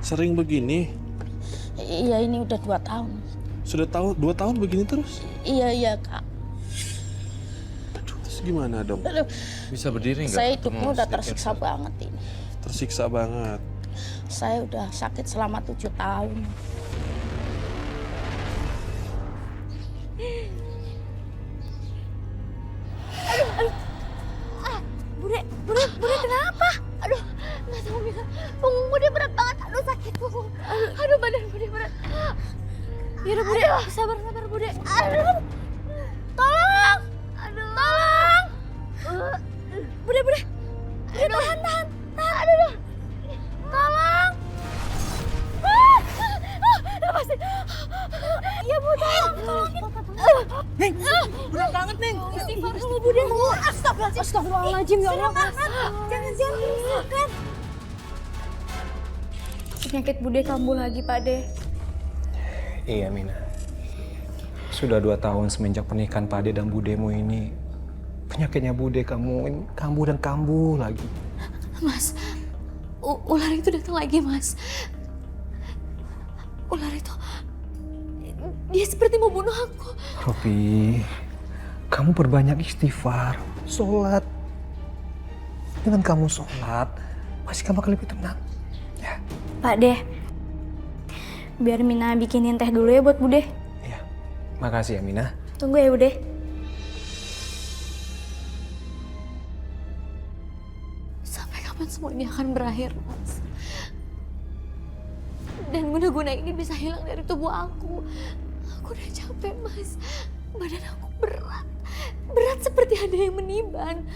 Sering begini? Iya, ini udah 2 tahun. Sudah 2 tahun begini terus? Iya, Kak. Aduh, terus gimana dong? Aduh, Bisa berdiri nggak? saya hidupnya udah tersiksa banget ini. Tersiksa banget. Saya udah sakit selama 7 tahun. Bude kenapa? Aduh, nggak tahu Mila. Punggung Bude berat banget. Aduh sakit punggung. Aduh badan Bude berat. Yaudah Bude, sabar Bude. Aduh, tolong. Aduh, tolong. Bude, tahan. Aduh, tolong. Lepasin. Iya Bu, tolongin. Neng, berat banget Neng. Istighfar sama Bude. Astagfirullahaladzim ya Allah. Jangan silakan. Penyakit Bude kambuh lagi Pak De. Iya Mina. Sudah 2 tahun semenjak pernikahan Pak Ade dan Budemu ini, penyakitnya Bude kamu kambuh dan kambuh lagi. Mas, ular itu datang lagi Mas. Ular itu, dia seperti mau bunuh aku. Ropi, kamu perbanyak istighfar, sholat. Dengan kamu sholat, pasti kamu akan lebih tenang. Ya. Pak De, biar Mina bikinin teh dulu ya buat Bude. Iya, makasih ya Mina. Tunggu ya Bude. Sampai kapan semua ini akan berakhir, Mas? Dan guna-guna ini bisa hilang dari tubuh aku. Aku udah capek, Mas. Badan aku berat. Berat seperti ada yang meniban.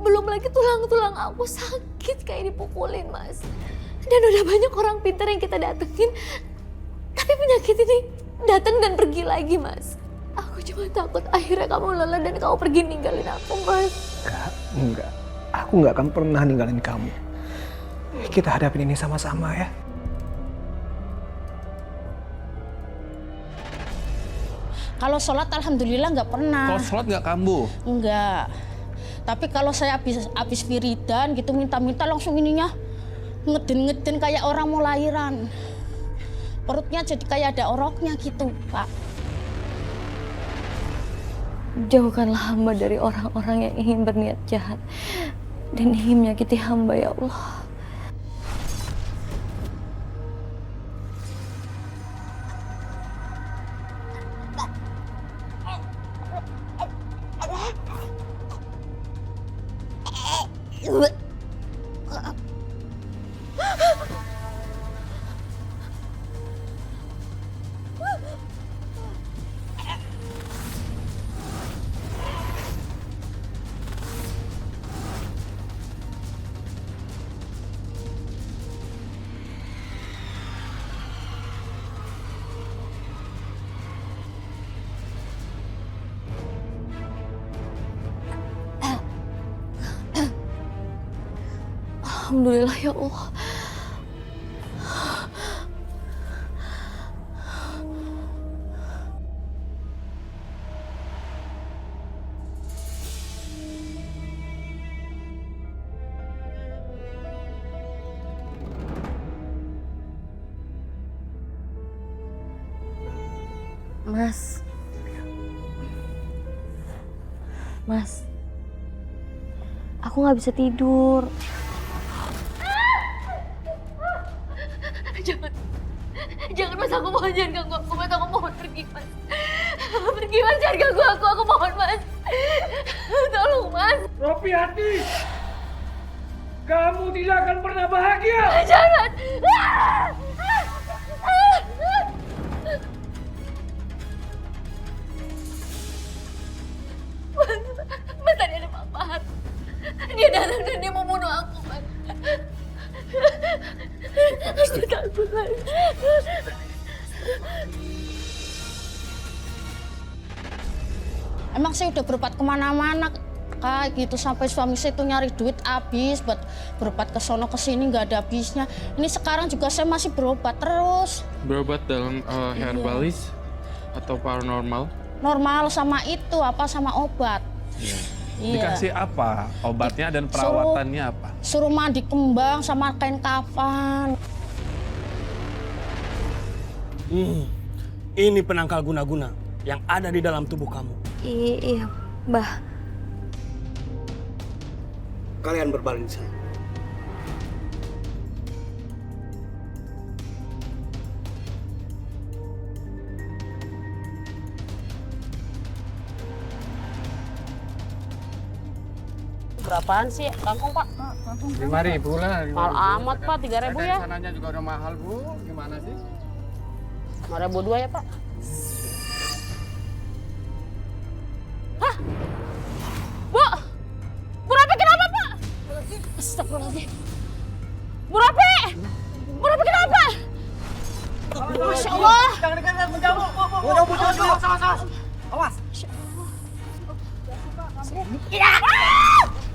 Belum lagi tulang-tulang aku sakit kayak dipukulin, Mas. Dan udah banyak orang pintar yang kita datengin. Tapi penyakit ini datang dan pergi lagi, Mas. Aku cuma takut akhirnya kamu lelah dan kamu pergi ninggalin aku, Mas. Enggak. Aku nggak akan pernah ninggalin kamu. Kita hadapin ini sama-sama ya. Kalau sholat alhamdulillah nggak pernah. Kalau sholat nggak kambuh? Enggak. Tapi kalau saya habis wiridan gitu minta-minta langsung ininya ngeden-ngeden kayak orang mau lahiran. Perutnya jadi kayak ada oroknya gitu, Pak. Jauhkanlah hamba dari orang-orang yang ingin berniat jahat dan ingin menyakiti hamba, ya Allah. Alhamdulillah ya Allah. Mas, aku nggak bisa tidur. Jangan Mas, aku mohon jangan ganggu aku Mas, aku mohon pergi Mas. Pergi Mas, jangan ganggu aku mohon Mas. Tolong Mas. Ropi hati, kamu tidak akan pernah bahagia. Jangan. Mas, tadi ada Pak Fahad. Dia datang dan dia mau bunuh aku Mas. Aku takut Mas. Emang saya udah berobat kemana-mana kayak gitu sampai suami saya itu nyari duit habis buat berobat ke sono ke sini nggak ada habisnya. Ini sekarang juga saya masih berobat terus. Berobat dalam herbalis atau paranormal? Normal sama itu apa sama obat. Iya. Dikasih apa? Obatnya dan perawatannya apa? Suruh mandi kembang sama kain kafan. Ini penangkal guna-guna yang ada di dalam tubuh kamu. Iya, Mbah. Kalian berbaring di sana. Berapaan sih kangkung, Pak? 5.000 lah. Mahal amat, Pak. 3.000 ya? Sananya juga udah mahal, Bu. Gimana sih? 5.000 dua ya, Pak? Hah? Bu! Bu Rapi kenapa, Pak? Astagfirullahaladzim. Bu Rapi! Bu Rapi kenapa? Masya Allah! Jangan dekat, menjauh. Awas. Awas. Ya!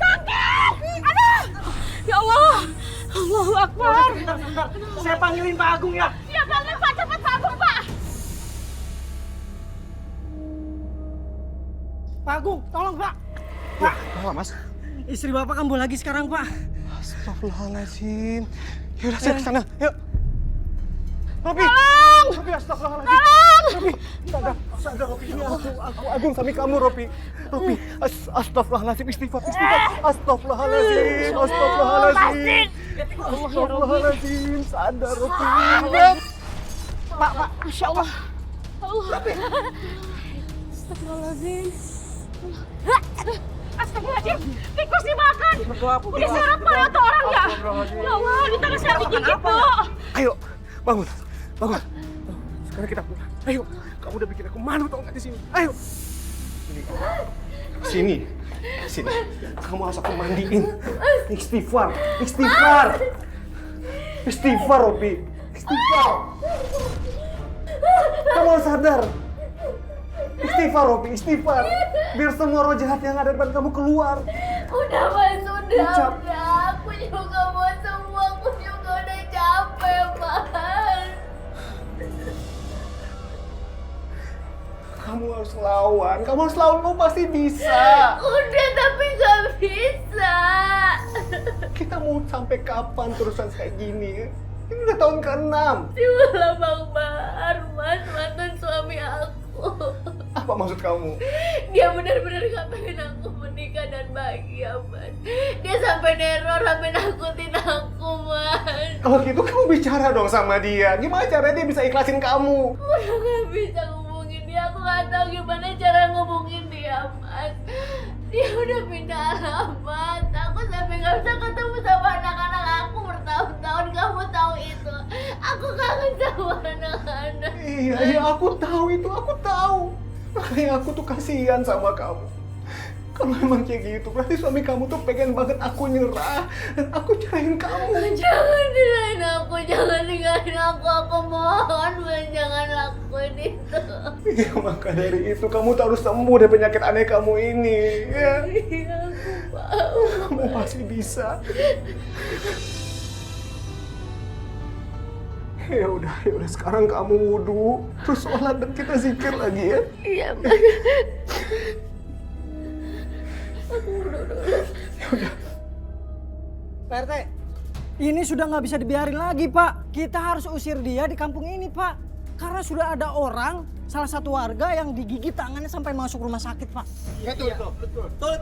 Sakit! Aduh! Ya Allah! Allahu Akbar! Saya panggilin Pak Agung ya. Ya panggil Pak, cepat Pak Agung, Pak! Pak Agung, tolong Pak. Pak, apa Mas? Istri Bapak kambuh lagi sekarang Pak. Astagfirullahaladzim. Yaudah, saya ke sana. Yuk. Robi! Tolong! Robi, astagfirullahaladzim. Tolong! Robi, sadar Robi. Ini aku Agung sampai kamu, Robi. Robi, astagfirullahaladzim, istighfar. Astagfirullahaladzim, astagfirullahaladzim. Astagfirullahaladzim, sadar Robi. Pak, Masya Allah. Allah. Astagfirullahaladzim. Astagfirullahaladzim. Tikus dimakan. Udah seret Pak atau orang ya? Ya Allah, di tangan saya digigit, Bu. Ayo, bangun. Sekarang kita pulang. Ayo, kamu udah bikin aku malu tau nggak di sini. Ayo. Sini. Kamu harus aku mandiin. Istighfar, Robi. Istighfar. Kamu harus sadar. Istighfar, Robi. Istighfar. Biar semua roh jahat yang ada di depan kamu keluar. Udah Mas, Ucap. udah. Aku juga mau semua, aku juga udah capek Mas. Kamu harus lawan. Kamu pasti bisa. Udah tapi gak bisa. Kita mau sampai kapan terusan kayak gini? Ini udah tahun ke-6. Cuma Bang Bahar, Mas, mantan suami aku. Apa maksud kamu? Dia benar-benar gak pengen aku menikah dan bahagia, Mas. Dia sampai neror, sampai nakutin aku, Mas. Kalau gitu kamu bicara dong sama dia. Gimana caranya dia bisa ikhlasin kamu? Aku udah gak bisa ngomongin dia. Aku gak tahu gimana cara ngomongin dia, Mas. Dia udah pindah alamat. Aku sampai gak bisa ketemu sama anak-anak aku bertahun-tahun. Kamu tahu itu. Aku kangen sama anak-anak. Iya, aku tahu itu, aku tahu. Makanya aku tuh kasihan sama kamu. Kalau emang kayak gitu, berarti suami kamu tuh pengen banget aku nyerah dan aku cerahin kamu. Jangan tinggalin aku, jangan tinggalin aku mohon, Mas, jangan lakuin itu. Ya, maka dari itu kamu tuh harus sembuh dari penyakit aneh kamu ini. Ya, Iya, aku mau. kamu pasti bisa. Ya udah sekarang kamu wudhu, terus sholat dan kita zikir lagi ya. Iya, Mas. Pak RT, ini sudah nggak bisa dibiarin lagi Pak. Kita harus usir dia di kampung ini Pak. Karena sudah ada orang, salah satu warga yang digigit tangannya sampai masuk rumah sakit Pak.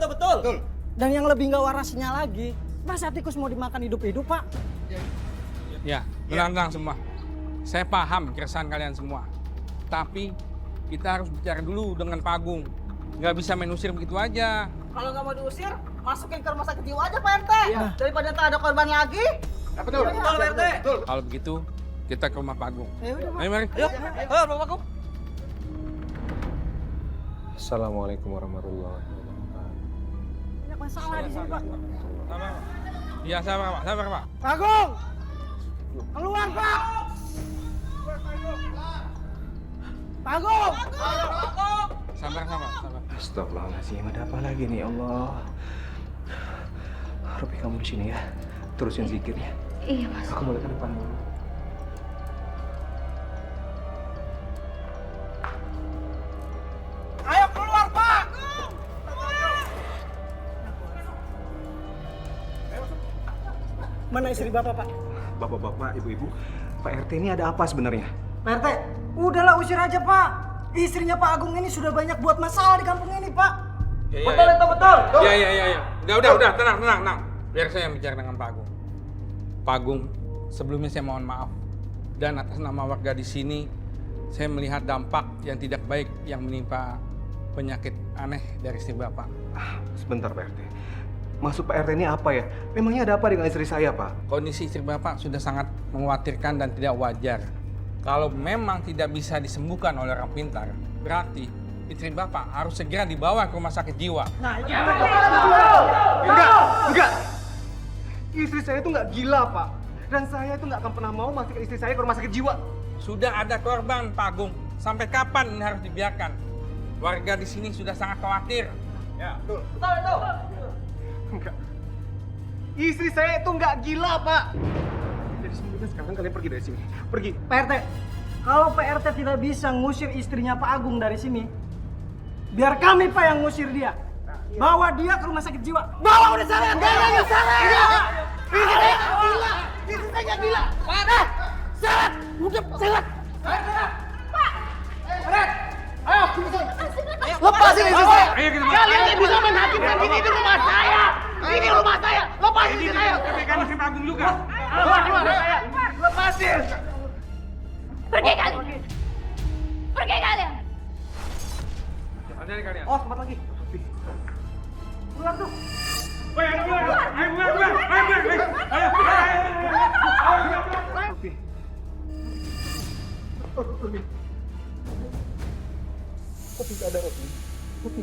Betul. Dan yang lebih nggak warasnya lagi, masa tikus mau dimakan hidup-hidup Pak? Ya, tenang semua. Saya paham keresahan kalian semua. Tapi kita harus bicara dulu dengan Pak Agung. Nggak bisa main usir begitu aja. Kalau nggak mau diusir, masukin ke rumah sakit jiwa aja Pak RT. Daripada ntar ada korban lagi. Betul, Pak RT. Kalau begitu, kita ke rumah Pak Agung. Ya udah, Pak. Ayo mari. Pak Agung. Assalamualaikum warahmatullahi wabarakatuh. Banyak masalah di sini Pak. Iya, sabar Pak. Pak Agung! Keluar Pak! Pak Agung! Sabar. Astagfirullahaladzim, ada apa lagi nih Allah? Robi, kamu di sini ya. Terusin zikirnya. Iya, Mas. Aku boleh ke depan dulu. Ayo keluar Pak! Mana istri Bapak Pak? Bapak-bapak, ibu-ibu, Pak RT ini ada apa sebenarnya? Pak RT, Udahlah usir aja Pak. Istrinya Pak Agung ini sudah banyak buat masalah di kampung ini Pak. Betul itu betul. Iya. Udah, tenang. Biar saya yang bicara dengan Pak Agung. Pak Agung, sebelumnya saya mohon maaf. Dan atas nama warga di sini, saya melihat dampak yang tidak baik yang menimpa penyakit aneh dari istri Bapak. Sebentar Pak RT. Maksud Pak RT ini apa ya? Memangnya ada apa dengan istri saya Pak? Kondisi istri Bapak sudah sangat mengkhawatirkan dan tidak wajar. Kalau memang tidak bisa disembuhkan oleh orang pintar, berarti istri Bapak harus segera dibawa ke rumah sakit jiwa. Enggak. Istri saya itu nggak gila Pak. Dan saya itu nggak akan pernah mau masukkan istri saya ke rumah sakit jiwa. Sudah ada korban, Pak Agung. Sampai kapan ini harus dibiarkan? Warga di sini sudah sangat khawatir. Ya, betul. Enggak. Istri saya itu nggak gila, Pak. Jadi sebenarnya sekarang kalian pergi dari sini. Pergi. Pak RT, kalau Pak RT tidak bisa ngusir istrinya Pak Agung dari sini, biar kami Pak yang ngusir dia. Bawa dia ke rumah sakit jiwa. Bawa udah sana. Enggak sana. Gila. Istri saya gila. Pak. Salat. Udah salat. Pak. Ayo. Lepasin istri saya. Kalian tidak bisa menghakimkan ini di rumah saya. Ini rumah saya. Lepasin istri saya. Kan istri Pak Agung juga. Lepasin. Pergi kalian. Pergi kalian. Ada kalian. Oh, tempat lagi. Keluar tuh. Oke. Kopi ada Kopi.